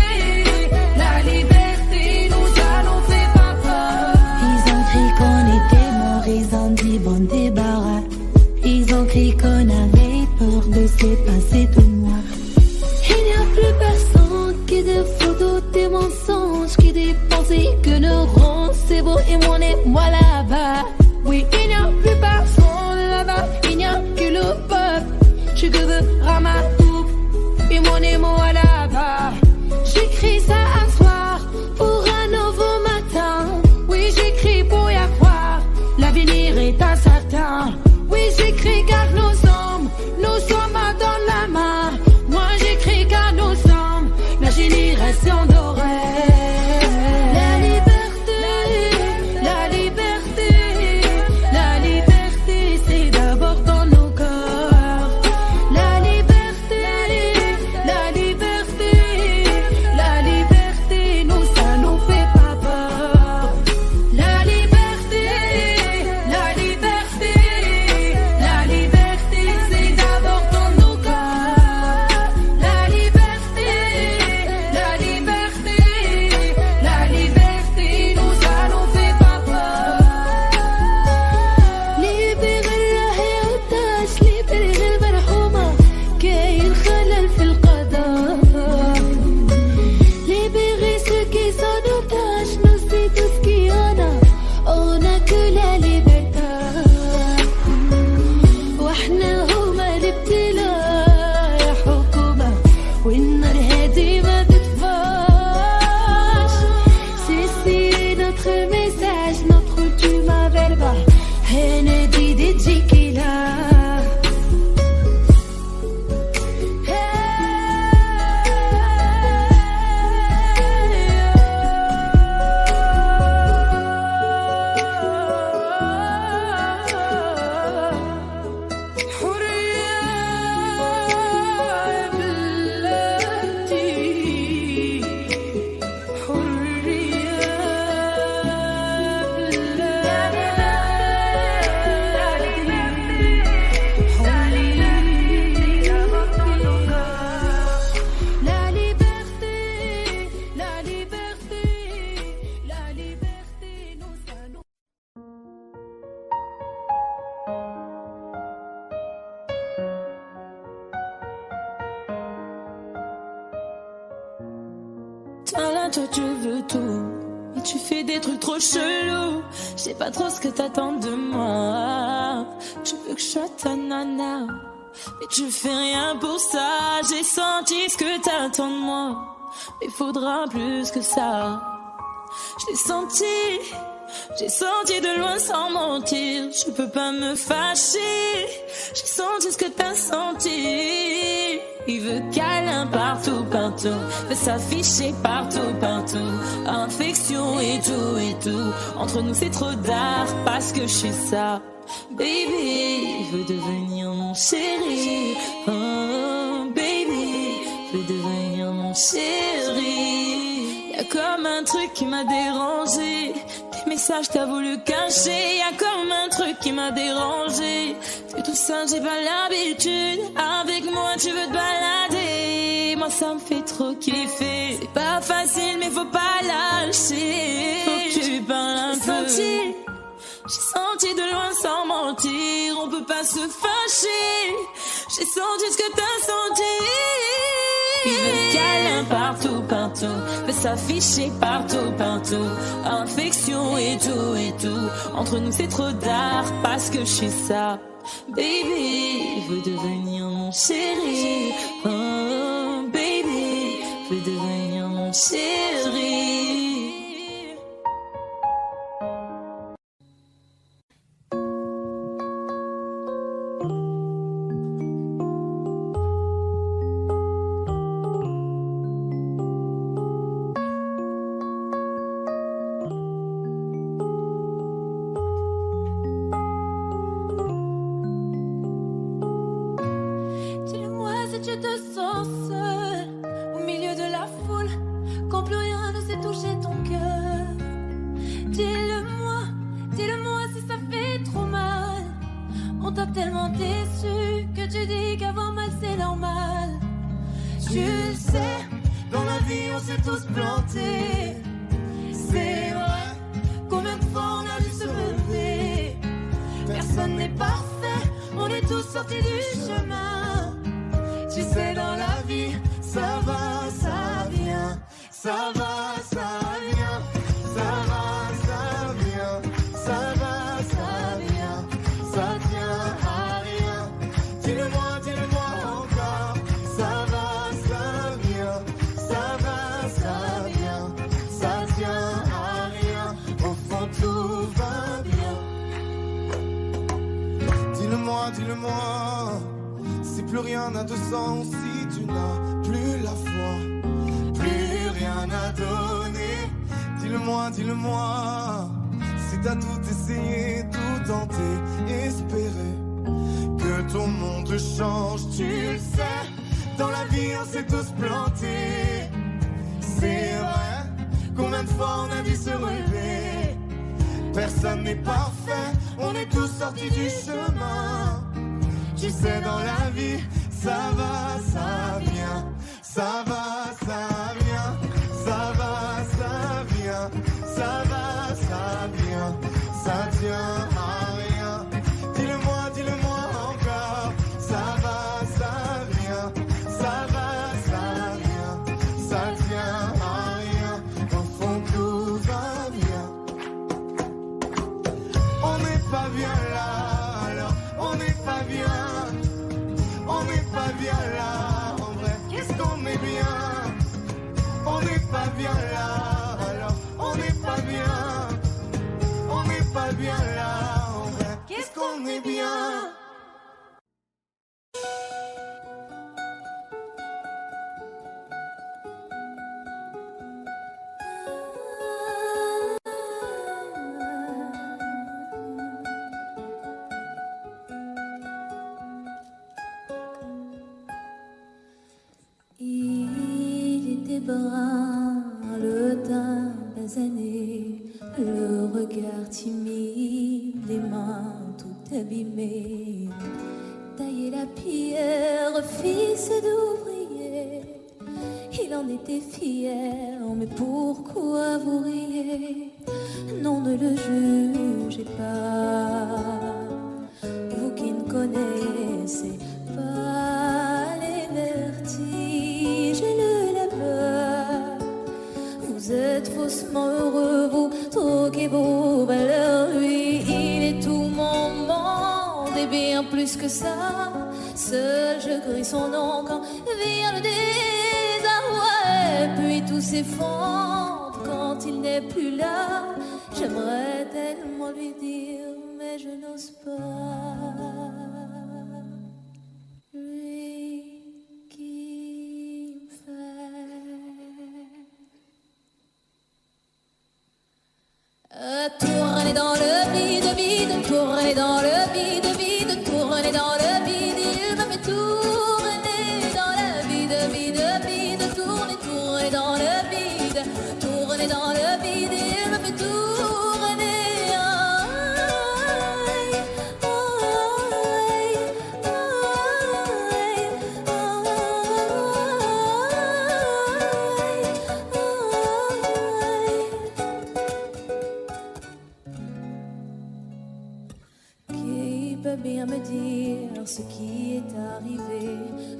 La liberté, nous, ça nous fait pas peur. Ils ont cru qu'on était morts, ils ont dit bon débarras. Ils ont cru qu'on avait peur de se passer de moi. Il n'y a plus personne qui des photos, des mensonges, qui des pensées que nous rend. C'est beau et moi là-bas. Oui, il n'y a plus personne là-bas, il n'y a que le peuple. Je veux Ramatou et moi là-bas. J'écris ça un soir pour un nouveau matin. Oui, j'écris pour y croire, l'avenir est incertain. Oui, j'écris car nous sommes dans la main. Moi j'écris car nous sommes la génération dorée. La liberté, la liberté. La liberté, c'est d'abord dans nos corps. La liberté, la liberté. La liberté, nous, ça nous fait pas peur. La liberté, la liberté. La liberté. toi tu veux tout, mais tu fais des trucs trop chelous. Je sais pas trop ce que t'attends de moi. Tu veux que je sois ta nana, mais tu fais rien pour ça. J'ai senti ce que t'attends de moi, mais faudra plus que ça. Je l'ai senti, j'ai senti de loin sans mentir. Je peux pas me fâcher, j'ai senti ce que t'as senti. Il veut câlin partout, partout, veut s'afficher partout, partout. Affection et tout. Entre nous c'est trop d'art parce que je suis ça. Baby, il veut devenir mon chéri. Oh baby, il veut devenir mon chéri. Y'a comme un truc qui m'a dérangé. Tes messages t'as voulu cacher. Y'a comme un truc qui m'a dérangé. De tout ça j'ai pas l'habitude. Avec moi tu veux te balader. Moi ça me fait trop kiffer. C'est pas facile mais faut pas lâcher. Faut que tu parles un peu. J'ai senti de loin sans mentir. On peut pas se fâcher. J'ai senti ce que t'as senti. Il veut câlin partout, partout, veut s'afficher partout, partout. Affection et tout. Entre nous c'est trop d'art parce que je suis ça. Baby, il veut devenir mon chéri. Oh baby, il veut devenir mon chéri. Dis-le-moi, si plus rien n'a de sens, si tu n'as plus la foi, plus rien à donner. Dis-le-moi, si t'as tout essayé, tout tenté, espéré que ton monde change. Tu le sais, dans la vie on s'est tous plantés. C'est vrai, combien de fois on a dû se relever. Personne n'est parfait, on est tous sortis du chemin. Tu sais dans la vie, ça va, ça vient. Ça va, ça vient. Ça va, ça vient. Ça va, ça vient. Ça tient à rien. Dis-le-moi encore. Ça va, ça vient. Ça va, ça vient. Ça tient à rien. Au fond tout va bien. On n'est pas bien là, alors on n'est pas bien. On n'est pas bien là, en vrai, qu'est-ce qu'on est bien. On n'est pas bien là, alors on n'est pas bien. On n'est pas bien là, en vrai, qu'est-ce qu'on est bien. Le teint basané, le regard timide, les mains tout abîmées. Tailler la pierre, fils d'ouvrier, il en était fier, mais pourquoi vous riez? Non, ne le jugez pas, vous qui ne connaissez pas les vertiges et le labeur. Vous et bien plus que ça. Seul je crie son nom quand vient le désarroi. Et puis tout s'effondre quand il n'est plus là. J'aimerais tellement lui dire, mais je n'ose pas. Lui qui me fait tourner dans le vide, vide, tourner dans le vide, vide, tourner dans le vide. Il me fait tourner dans le vide, vide, vide, tourner, tourner dans le vide, tourner dans le vide. Il me fait tourner. Bien me dire ce qui est arrivé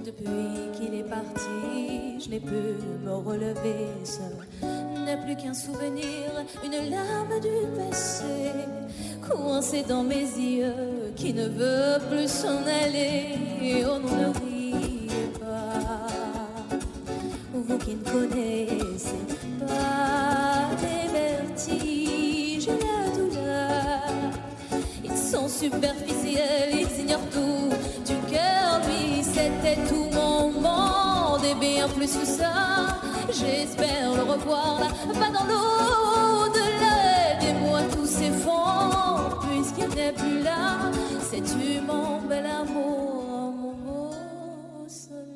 depuis qu'il est parti. Je n'ai pu me relever, seul n'est plus qu'un souvenir, une larme du passé coincée dans mes yeux qui ne veut plus s'en aller. Oh non, ne riez pas, vous qui ne connaissez pas les vertiges, la douleur. Ils sont superficiels, ils ignorent tout du cœur. Lui, c'était tout mon monde et bien plus que ça. J'espère le revoir là, pas dans l'au-delà. Aidez-moi, tout s'effondre puisqu'il n'est plus là. Sais-tu mon bel amour, mon beau soldat,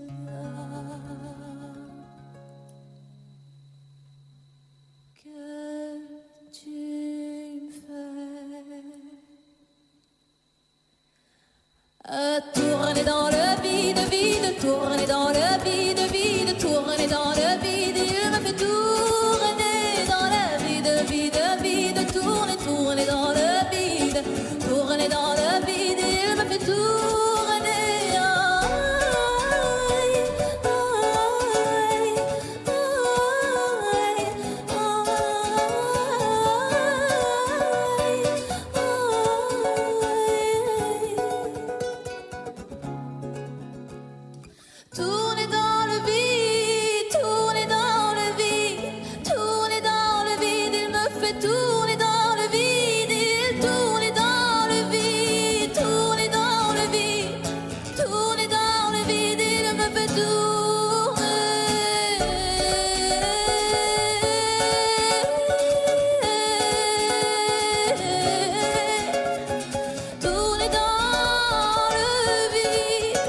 que tu me fais tourner dans le vide, vide, tourner dans le vide, vide, tourner dans le vide. Il me fait tourner dans le vide, vide, vide, tourner, tourner dans le vide, tourner dans le vide. Il me fait tourner. Tourner dans le vide, tourner dans le vide, tourner dans le vide. Il me fait tourner dans le vide, il tourne dans le vide, tourner dans le vide, tourner dans le vide. Il me fait tourner. Tourner dans le vide.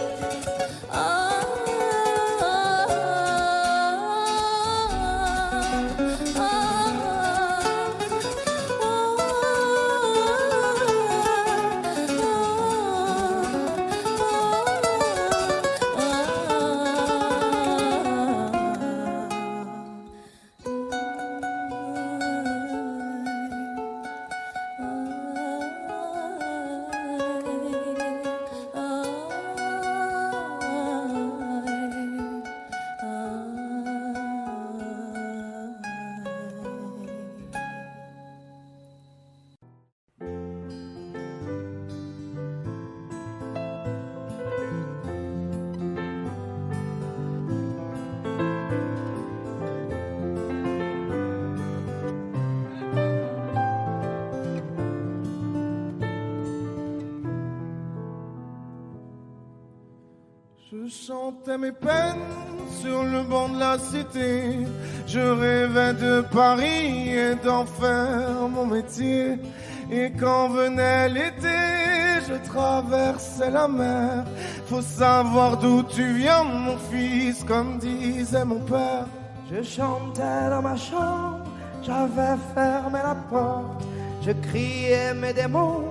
Je chantais mes peines sur le banc de la cité. Je rêvais de Paris et d'en faire mon métier. Et quand venait l'été, je traversais la mer. Faut savoir d'où tu viens, mon fils, comme disait mon père. Je chantais dans ma chambre, j'avais fermé la porte. Je criais mes démons,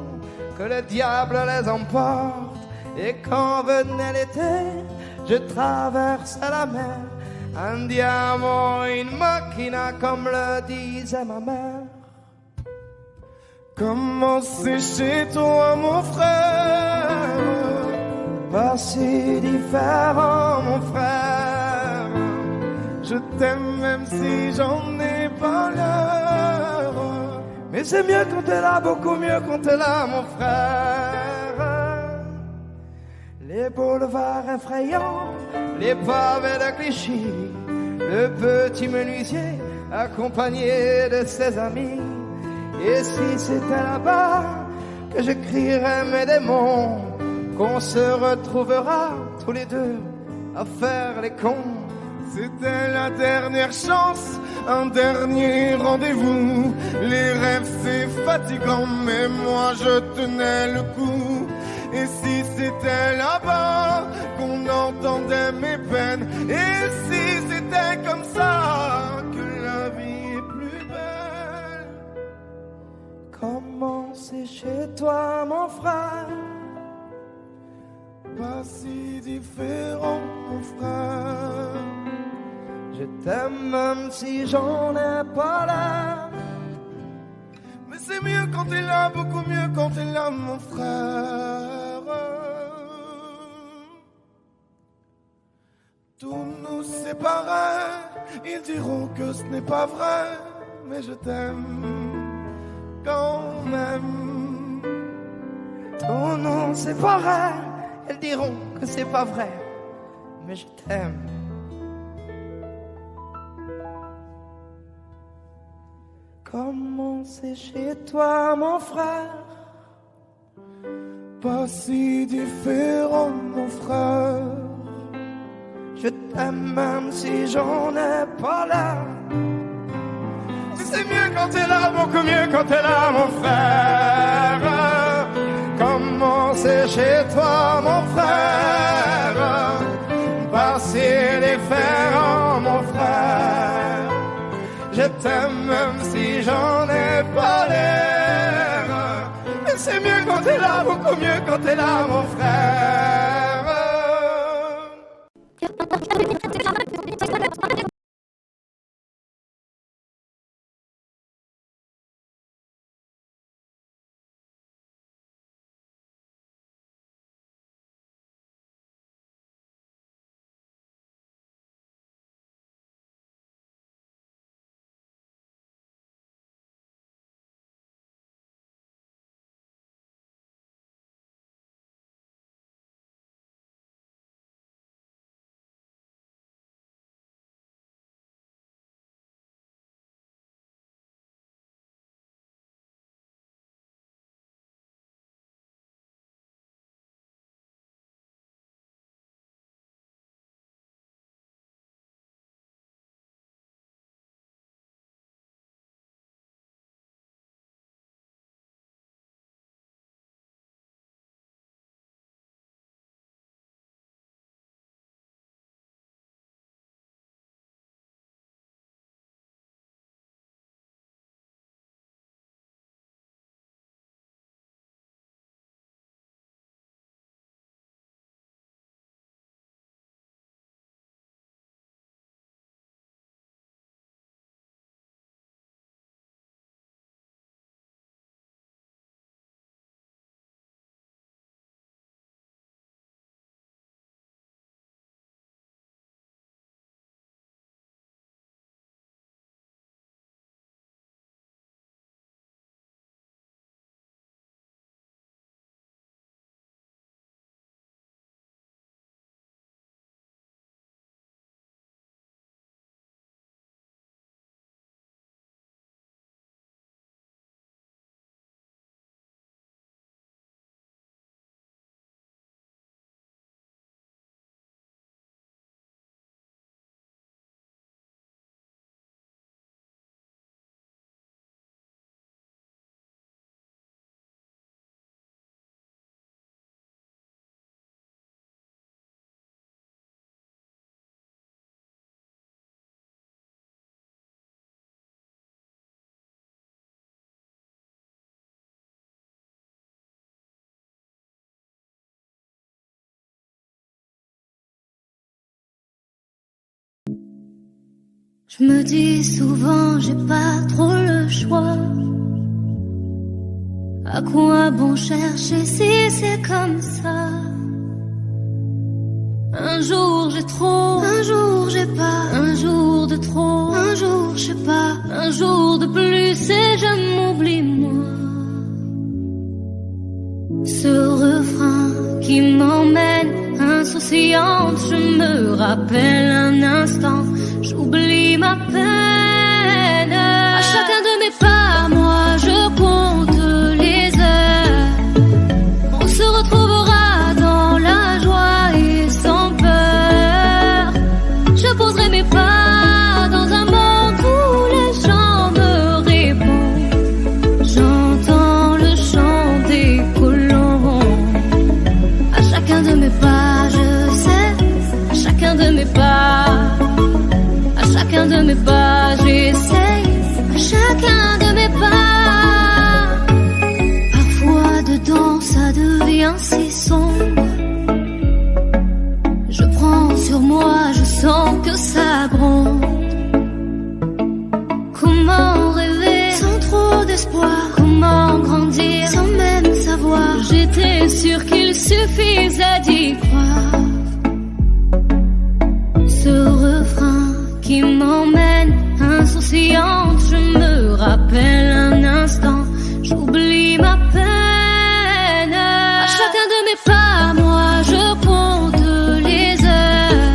que le diable les emporte. Et quand venait l'été, je traversais la mer. Andiamo in macchina, comme le disait ma mère. Comment c'est chez toi, mon frère? Pas si différent, mon frère. Je t'aime même si j'en ai pas l'heure. Mais c'est mieux quand t'es là, beaucoup mieux quand t'es là, mon frère. boulevards effrayants, les pavés de Clichy, le petit menuisier accompagné de ses amis. Et si c'était là-bas que j'écrirais mes démons, qu'on se retrouvera tous les deux à faire les cons. C'était la dernière chance, un dernier rendez-vous. Les rêves c'est fatigant, mais moi je tenais le coup. Et si c'était là-bas qu'on entendait mes peines, et si c'était comme ça que la vie est plus belle. Comment c'est chez toi mon frère? Pas si différent mon frère. Je t'aime même si j'en ai pas l'air. Mais c'est mieux quand t'es là, beaucoup mieux quand t'es là mon frère. Tout nous séparait, ils diront que ce n'est pas vrai, mais je t'aime quand même. Tout nous séparait, ils diront que c'est pas vrai, mais je t'aime. Comment c'est chez toi mon frère? Pas si différent mon frère. Je t'aime même si j'en ai pas l'air. C'est mieux quand t'es là, beaucoup mieux quand t'es là mon frère. Comment c'est chez toi mon frère? Pas si différent mon frère. Je t'aime même si j'en ai pas l'air. Mais c'est mieux quand t'es là, beaucoup mieux quand t'es là mon frère. Je me dis souvent j'ai pas trop le choix. À quoi bon chercher si c'est comme ça? Un jour j'ai trop, un jour j'ai pas, un jour de trop, un jour je sais pas, un jour de plus et je m'oublie moi. Ce refrain qui m'emmène insouciante, je me rappelle un instant, j'oublie ma peine. À chacun de mes pas, moi je compte les heures. On se retrouvera dans la joie et sans peur. Je poserai mes pas dans un monde où les gens me répondent. J'entends le chant des colons. À chacun de mes pas, je sais, à chacun de mes pas, à chacun de mes pas, j'essaye, à chacun de mes pas. Parfois dedans ça devient si sombre. Je prends sur moi, je sens que ça gronde. Comment rêver sans trop d'espoir? Comment grandir sans même savoir? J'étais sûre qu'il suffisait d'y croire. Ce refrain qui m'emmène insouciante, je me rappelle un instant, j'oublie ma peine. À chacun de mes pas, moi je compte les heures.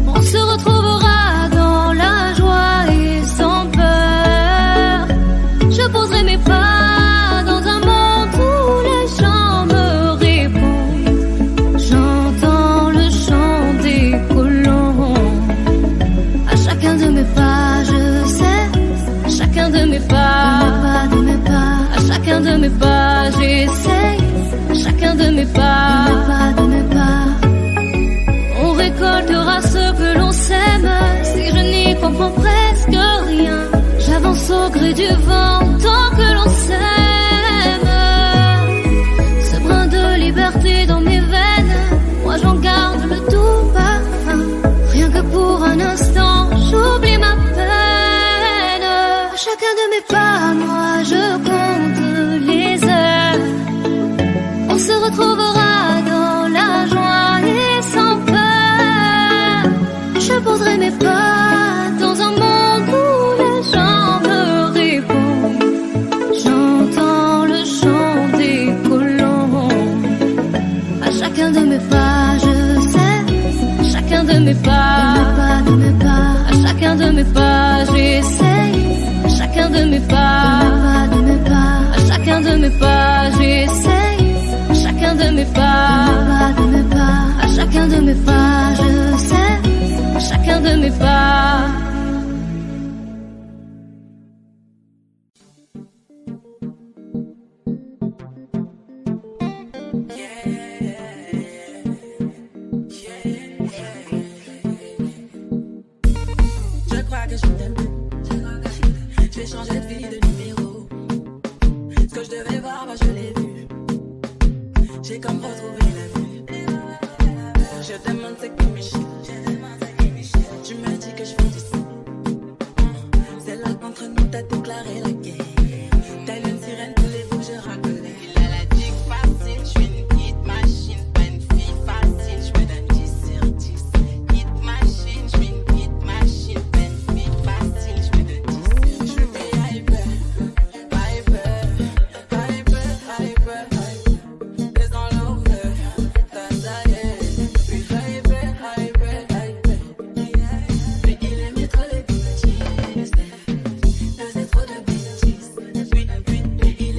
On se retrouvera dans la joie et sans peur. Je poserai mes pas dans un monde où les gens me répondent. J'entends le chant des colons. À chacun de mes pas, je sais, à chacun de mes pas, de mes pas, à chacun de mes pas, j'essaye, à chacun de mes pas, de mes pas. On récoltera ce que l'on sème. Si je n'y comprends presque rien, j'avance au gré du vent tant que l'on s'aime. Ce brin de liberté dans mes veines, moi j'en garde le doux parfum. Rien que pour un instant, j'oublie ma peine. À chacun de mes pas, moi je compte les heures. On se retrouvera dans la joie et sans peur. Je poserai mes pas dans un monde où les gens me répondent. J'entends le chant des colons. À chacun de mes pas, je sais, à chacun de mes pas, de mes pas, à chacun de mes pas, j'essaye, à chacun de mes pas, de mes pas, à chacun de mes pas, j'essaye, à chacun de mes pas, de mes pas, à chacun de mes pas, je sais, à chacun de mes pas. Je crois que je t'aime. J'ai changé de vie, de numéro. Ce que je devais voir, moi je l'ai vu. J'ai comme retrouvé la vue. Je demande c'est qui Michel. Tu me dis que je fais du sang. C'est là qu'entre nous t'as déclaré la guerre. Telle une sirène, tous les bouts je racolais. Il a la dick facile, je suis une hit machine. Pas une fille facile, je me donne 10 sur 10. Hit machine, je suis une hit machine. Pas une fille facile, je me donne 10 sur 10. Je suis hyper, hyper, hyper, hyper, hyper. It's all over, that's I am. Je suis hyper, hyper, hyper. Mais il aimait trop les bêtises. Faisait trop de bêtises. Oui, il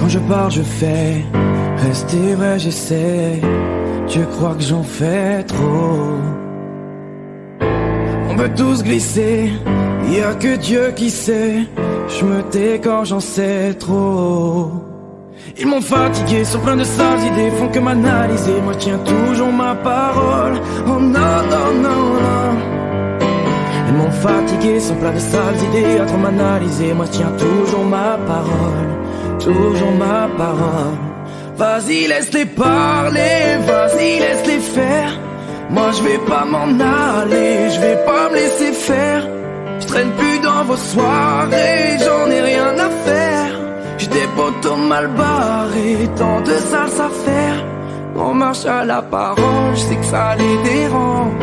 Quand je parle, je fais. Rester vrai, j'essaie. Tu crois que j'en fais trop? On peut tous glisser, y a que Dieu qui sait. Je me tais quand j'en sais trop. Ils m'ont fatigué, sont pleins de sales idées, font que m'analyser. Moi je tiens toujours ma parole. Oh non, non, non, non. Ils m'ont fatigué, sont pleins de sales idées, à trop m'analyser. Moi je tiens toujours ma parole, toujours ma parole. Vas-y laisse-les parler, vas-y laisse-les faire. Moi je vais pas m'en aller, je vais pas me laisser faire. Je traîne plus dans vos soirées, j'en ai rien à faire. J'ai des potos mal barrés, tant de sales affaires. On marche à la parole, je sais que ça les dérange,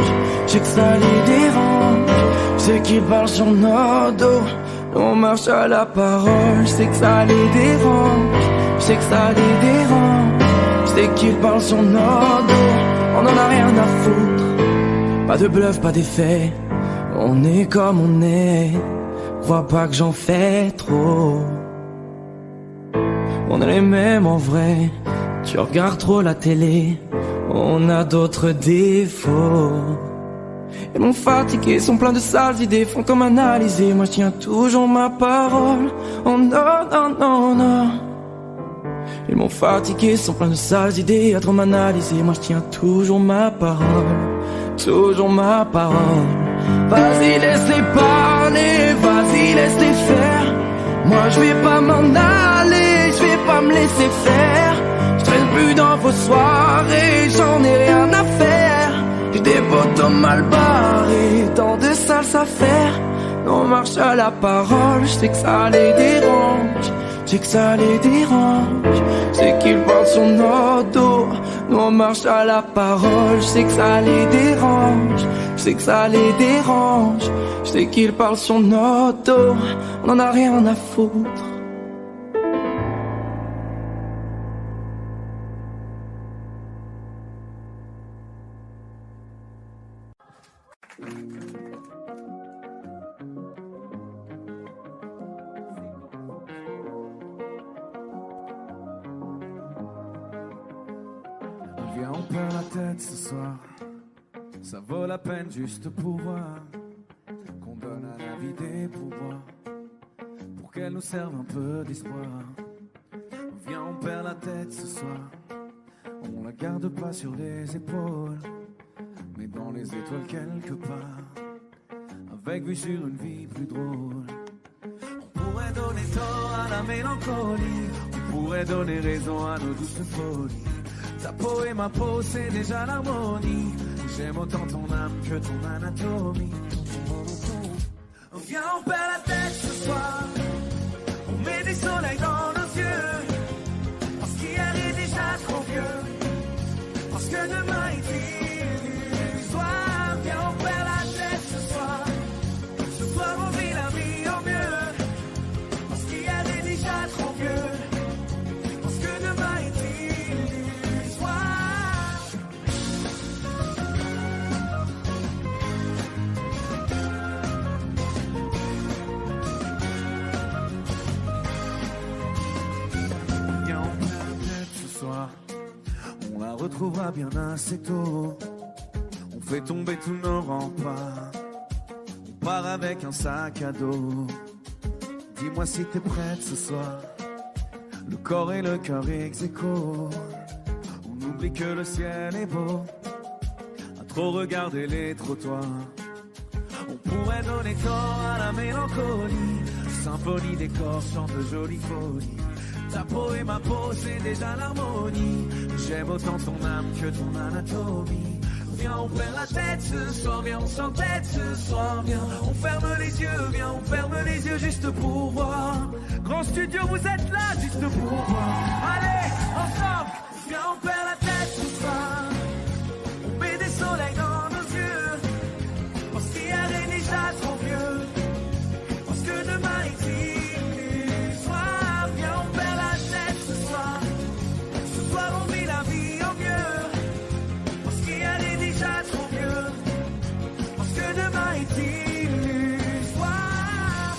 je sais que ça les dérange. Je sais qu'ils parlent sur nos dos. On marche à la parole, je sais que ça les dérange, je sais que ça les dérange. Je sais qu'ils parlent sur nos dos. On en a rien à foutre. Pas de bluff, pas d'effet. On est comme on est. Crois pas que j'en fais trop. On est les mêmes en vrai. Tu regardes trop la télé. On a d'autres défauts. Ils m'ont fatigué, sont pleins de sales idées, font comme analyser. Moi je tiens toujours ma parole. Oh non, non, non, non. Ils m'ont fatigué, sont pleins de sales idées, à trop m'analyser. Moi je tiens toujours ma parole, toujours ma parole. Vas-y laisse-les parler, vas-y laisse-les faire. Moi je vais pas m'en aller, je vais pas me laisser faire. Je traîne plus dans vos soirées, j'en ai rien à faire. J'ai des potos mal barrés, tant de sales affaires. On marche à la parole, je sais que ça les dérange, je sais que ça les dérange. Je sais qu'ils parlent sur nos dos. Nous on marche à la parole, je sais que ça les dérange, je sais que ça les dérange. Je sais qu'ils parlent sur nos dos. On en a rien à foutre. Viens, on perd la tête ce soir. Ça vaut la peine juste pour voir qu'on donne à la vie des pouvoirs pour qu'elle nous serve un peu d'espoir. Viens, on perd la tête ce soir. On la garde pas sur les épaules, mais dans les étoiles quelque part, avec vue sur une vie plus drôle. On pourrait donner tort à la mélancolie, on pourrait donner raison à nos douces folies. Ta peau et ma peau, c'est déjà l'harmonie. J'aime autant ton âme que ton anatomie. Viens, on perd la tête ce soir. On met des soleils dans nos yeux. Parce qu'hier est déjà trop vieux. Parce que demain est illusoire. Viens, on perd la tête ce soir. Ce soir, on vit la vie au mieux. Parce qu'hier est déjà trop vieux. Parce que demain est on la retrouvera bien assez tôt. On fait tomber tous nos remparts. On part avec un sac à dos. Dis-moi si t'es prête ce soir. Le corps et le cœur ex aequo. On oublie que le ciel est beau. À trop regarder les trottoirs. On pourrait donner tort à la mélancolie. Symphonie des corps chante de jolies folies. Ta peau et ma peau, c'est déjà l'harmonie. J'aime autant ton âme que ton anatomie. Viens, on perd la tête ce soir, viens, on s'entête ce soir, viens. On ferme les yeux, viens, on ferme les yeux juste pour voir. Grand studio, vous êtes là juste pour voir. Allez, ensemble, viens, on perd la tête ce soir. On met des soleils dans nos yeux. Parce qu'hier est déjà trop vieux. Parce que demain est illusoire. Viens, on perd la tête ce soir. Ce soir, on vit la vie au mieux. Parce qu'hier est déjà trop vieux. Parce que demain est illusoire.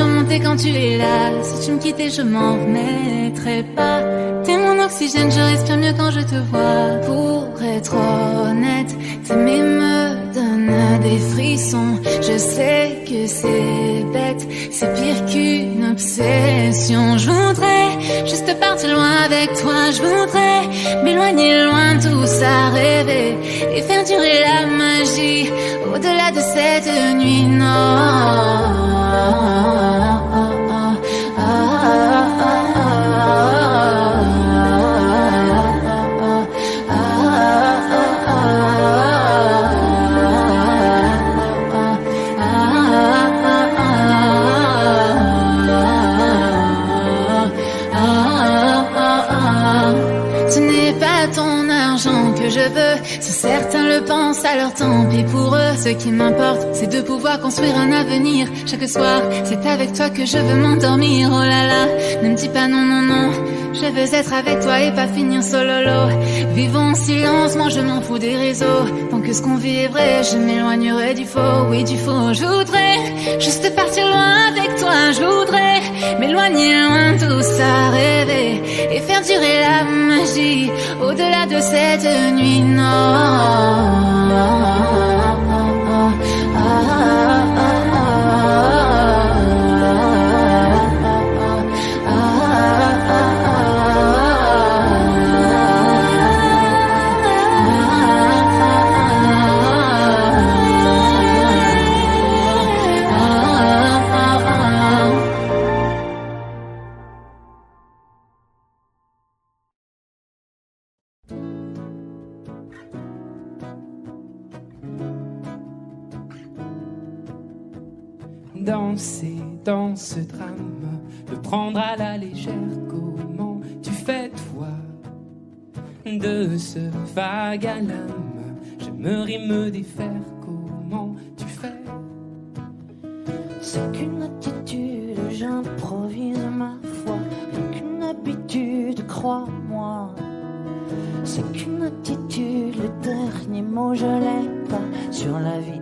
surmonter quand tu es là. Si tu me quittais, je m'en remettrais pas. T'es mon oxygène, je respire mieux quand je te vois. Pour être honnête, t'aimer me donne des frissons. Je sais que c'est bête, c'est pire qu'une obsession. Je voudrais juste partir loin avec toi. Je voudrais m'éloigner loin de tout ça, rêver et faire durer la magie au-delà de cette nuit. Non. Je veux, si certains le pensent, alors tant pis pour eux. Ce qui m'importe, c'est de pouvoir construire un avenir. Chaque soir, c'est avec toi que je veux m'endormir. Oh là là, ne me dis pas non, non, non. Je veux être avec toi et pas finir sololo. Vivons en silence, moi je m'en fous des réseaux. Tant que ce qu'on vit est vrai, je m'éloignerai du faux. Oui, du faux, je voudrais juste partir loin avec toi. Je voudrais m'éloigner loin de tout ça, rêver et faire durer la magie au-delà de cette nuit. Non. Danser dans ce drame, le prendre à la légère, comment tu fais toi de ce vague à l'âme? J'aimerais me défaire, comment tu fais? C'est qu'une attitude, j'improvise ma foi. Qu'une habitude, crois-moi. C'est qu'une attitude, le dernier mot je l'ai pas. Sur la vie